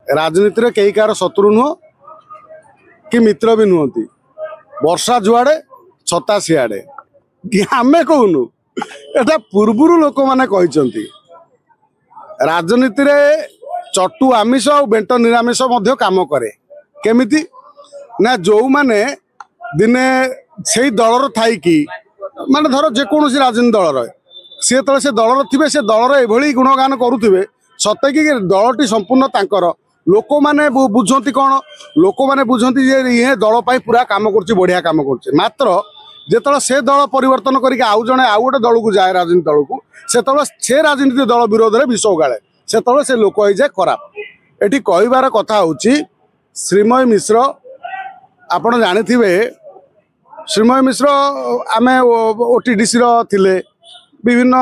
राजनीति रे कई कार शत्रु नुह कि मित्र भी नुहति वर्षा जुआड़े छता सियाड़े कि आमे कहूनु एटा पूर्वरु लोक माने कहिसंती राजनीति रे चटु आमिष और बेंट निरामिष मध्य काम करे केमिति ना जो माने दिने से दलर थाई कि माने धर जेकोसी राजनीति दलर सी तले से दलर थे से दलर एभली गुणगान करुवे सत्य कि दलटी संपूर्ण तांकर लोक मैंने बुझती कौन लोक मैंने बुझती ये दल पूरा काम कर बढ़िया काम कर मात्र जो से दल परिवर्तन करके आउ जड़े आउ गोटे दल को जाए राजनीति दल को से राजनीति दल विरोध में विष उगाड़े से लोक हो जाए खराब। ये कहबार कथा हूँ श्रीमय मिश्र आपण जानी श्रीमय मिश्र आमे ओटीडीसी थिले विभिन्न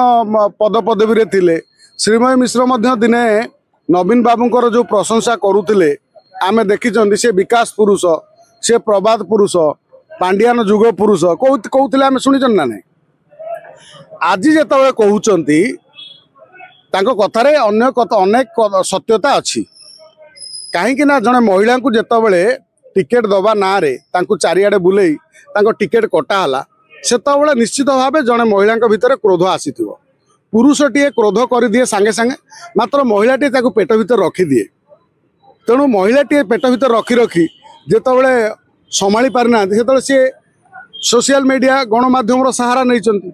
पद पदवी थिले श्रीमय मिश्र मध्य दिने नवीन बाबूंकर जो प्रशंसा करुले आमे देखी से विकास पुरुष से प्रबाद पुरुष पांडियान जुग पुरुष कहते आम शुणी ना नहीं आज जो कहते कथार अनेक सत्यता अच्छी कहीं जड़े महिला को जितेबले टिकेट दबा ना रे चारिआडे बुले टिकेट कटाला से निश्चित भाव जड़े महिला भितर क्रोध आसी पुरुषटीए क्रोध कर दिए सांगे सांगे मात्र महिलाटी पेट भीतर रखिदिए तेणु महिलाटी पेट भीतर रखी रखी जितेबाला संभाली पारि ना से सोशल मीडिया गणमाध्यम सहारा नहीं